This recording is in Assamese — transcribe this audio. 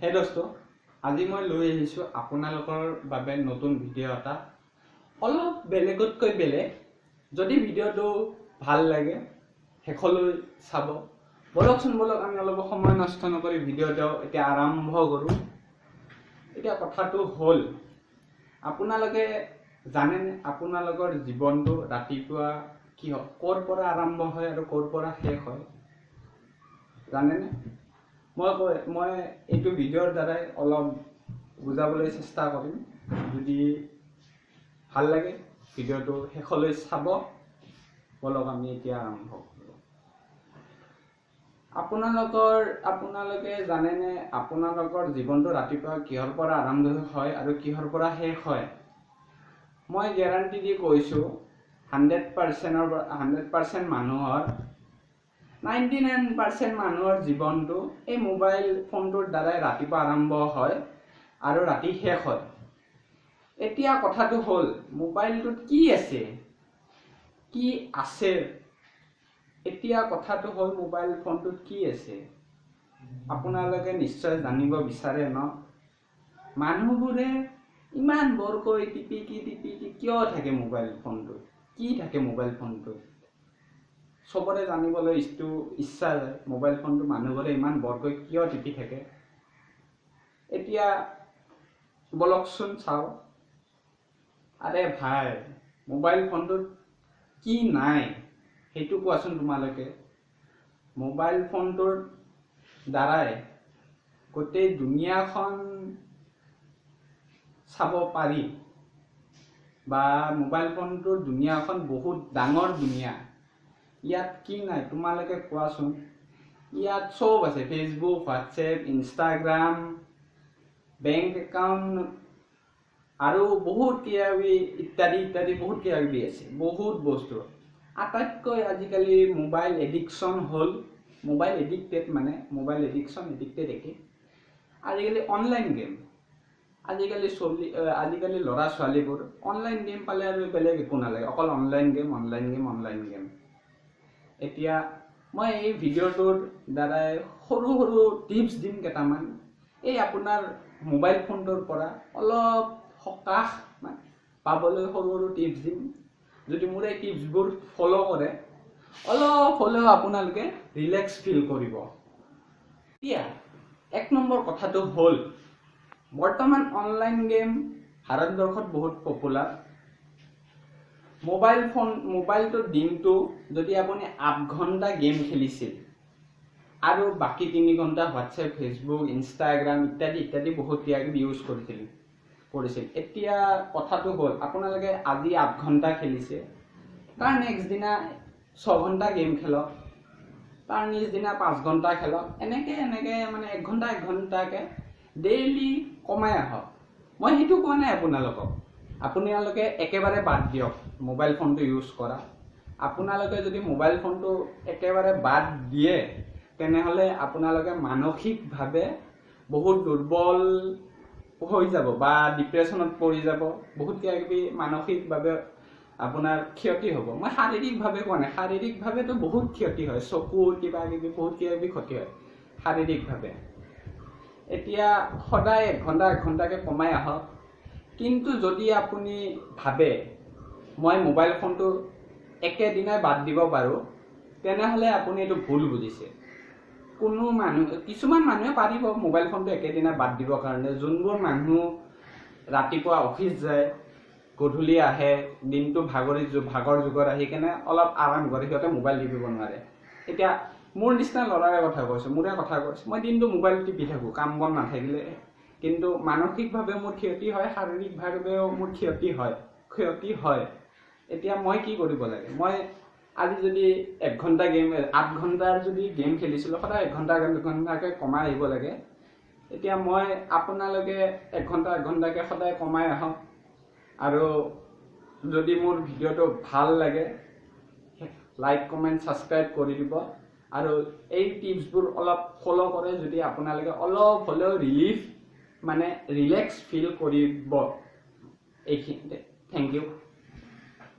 হে দোস্ত, আজি মই লৈ আহিছোঁ আপোনালোকৰ বাবে নতুন ভিডিঅ' এটা। অলপ বেলেগতকৈ বেলেগ। যদি ভিডিঅ'টো ভাল লাগে শেষলৈ চাব। বলকচোন আমি অলপ সময় নষ্ট নকৰি ভিডিঅ'টো এতিয়া আৰম্ভ কৰোঁ। এতিয়া কথাটো হ'ল, আপোনালোকে জানেনে আপোনালোকৰ জীৱনটো ৰাতিপুৱা কি হয়, ক'ৰ পৰা আৰম্ভ হয় আৰু ক'ৰ পৰা শেষ হয় জানেনে? মই এইটো ভিডিঅ'ৰ দ্বাৰাই অলপ বুজাবলৈ চেষ্টা কৰিম। যদি ভাল লাগে ভিডিঅ'টো শেষলৈ চাব। বলক আমি এতিয়া আৰম্ভ কৰোঁ। আপোনালোকে জানেনে আপোনালোকৰ জীৱনটো ৰাতিপুৱা কিহৰ পৰা আৰম্ভ হয় আৰু কিহৰ পৰা শেষ হয়? মই গেৰাণ্টি দি কৈছোঁ 100% মানুহৰ 99% মানুহৰ জীৱনটো এই মোবাইল ফোনটোৰ দ্বাৰাই ৰাতিপুৱা আৰম্ভ হয় আৰু ৰাতি শেষ হয়। এতিয়া কথাটো হ'ল, মোবাইলটোত কি আছে? এতিয়া কথাটো হ'ল, মোবাইল ফোনটোত কি আছে আপোনালোকে নিশ্চয় জানিব বিচাৰে ন? মানুহবোৰে ইমান বৰকৈ টিপি কিয় থাকে মোবাইল ফোনটোত? কি থাকে মোবাইল ফোনটোত? চবৰে জানিবলৈ ইচ্ছা যায় মোবাইল ফোনটো মানুহবোৰে ইমান বৰকৈ কিয় টিপি থাকে। এতিয়া বলকচোন চাওঁ। আৰে ভাই, মোবাইল ফোনটোত কি নাই সেইটো কোৱাচোন তোমালোকে। মোবাইল ফোনটোৰ দ্বাৰাই গোটেই দুনিয়াখন চাব পাৰি, বা মোবাইল ফোনটোৰ দুনিয়াখন বহুত ডাঙৰ দুনিয়া। ইয়াত কি নাই তোমালোকে কোৱাচোন? ইয়াত চব আছে, Facebook, WhatsApp, Instagram, bank account আৰু বহুত কিবাকিবি ইত্যাদি বহুত কিবাকিবি আছে, বহুত বস্তু। আটাইতকৈ আজিকালি মোবাইল এডিকশ্যন হ'ল, মোবাইল এডিক্টেড একে। আজিকালি অনলাইন গেম, আজিকালি ল'ৰা ছোৱালীবোৰ অনলাইন গেম পালে আৰু বেলেগ একো নালাগে, অকল অনলাইন গেম। এতিয়া মই এই ভিডিঅ'টোৰ দ্বাৰাই সৰু টিপছ দিম কেইটামান। এই আপোনাৰ মোবাইল ফোনটোৰ পৰা অলপ সকাহ পাবলৈ সৰু টিপছ দিম। যদি মোৰ এই টিপছবোৰ ফ'ল' কৰে, অলপ হ'লেও আপোনালোকে ৰিলেক্স ফিল কৰিব। এতিয়া 1 নম্বৰ কথাটো হ'ল, বৰ্তমান অনলাইন গেম ভাৰতবৰ্ষত বহুত পপুলাৰ। মোবাইলটোৰ দিনটো যদি আপুনি 8 ঘণ্টা গেম খেলিছিল আৰু বাকী 3 ঘণ্টা হোৱাটছএপ, ফেচবুক, ইনষ্টাগ্ৰাম ইত্যাদি বহুত কিবাকিবি ইউজ কৰিছিল। এতিয়া কথাটো হ'ল, আপোনালোকে আজি 8 ঘণ্টা খেলিছে, তাৰ নেক্সট দিনা 6 ঘণ্টা গেম খেলক, তাৰ নেক্সট দিনা 5 ঘণ্টা খেলক, এনেকৈ মানে 1 ঘণ্টাকৈ ডেইলি কমাই আহক। মই সেইটো কোৱা নাই আপোনালোকে একেবাৰে বাদ দিয়ক মোবাইল ফোনটো ইউজ কৰা। আপোনালোকে যদি মোবাইল ফোনটো একেবাৰে বাদ দিয়ে, তেনেহ'লে আপোনালোকে মানসিকভাৱে বহুত দুৰ্বল হৈ যাব বা ডিপ্ৰেশ্যনত পৰি যাব। বহুত কিবাকিবি মানসিকভাৱে আপোনাৰ ক্ষতি হ'ব। মই শাৰীৰিকভাৱে কোৱা নাই, শাৰীৰিকভাৱেতো বহুত ক্ষতি হয়, চকুৰ কিবাকিবি বহুত কিবাকিবি ক্ষতি হয় শাৰীৰিকভাৱে। এতিয়া সদায় 1 ঘণ্টাকৈ কমাই আহক। কিন্তু যদি আপুনি ভাবে মই মোবাইল ফোনটো একেদিনাই বাদ দিব পাৰোঁ, তেনেহ'লে আপুনি এইটো ভুল বুজিছে। কিছুমান মানুহে পাৰিব মোবাইল ফোনটো একেদিনাই বাদ দিবৰ কাৰণে। যোনবোৰ মানুহ ৰাতিপুৱা অফিচ যায়, গধূলি আহে, দিনটো ভাগৰ যুগত আহি কেনে অলপ আৰাম কৰে, সিহঁতে মোবাইল টিপিব নোৱাৰে। এতিয়া মোৰ নিচিনা ল'ৰাৰে কথা কৈছোঁ, মই দিনটো মোবাইল টিপি থাকোঁ কাম বন নাথাকিলে, কিন্তু মানসিকভাৱে মোৰ ক্ষতি হয়, শাৰীৰিকভাৱেও মোৰ ক্ষতি হয়। এতিয়া মই কি কৰিব লাগে? মই আজি যদি 1 ঘণ্টা 8 ঘণ্টাৰ যদি গেম খেলিছিলোঁ, সদায় 1 ঘণ্টাকৈ কমাই আহিব লাগে। এতিয়া আপোনালোকে 1 ঘণ্টাকৈ সদায় কমাই আহক। আৰু যদি মোৰ ভিডিঅ'টো ভাল লাগে, লাইক, কমেণ্ট, ছাবস্ক্ৰাইব কৰি দিব। আৰু এই টিপছবোৰ অলপ ফ'ল' কৰে যদি আপোনালোকে অলপ হ'লেও ৰিলেক্স ফিল কৰিব। এইখিনিতে থেংক ইউ।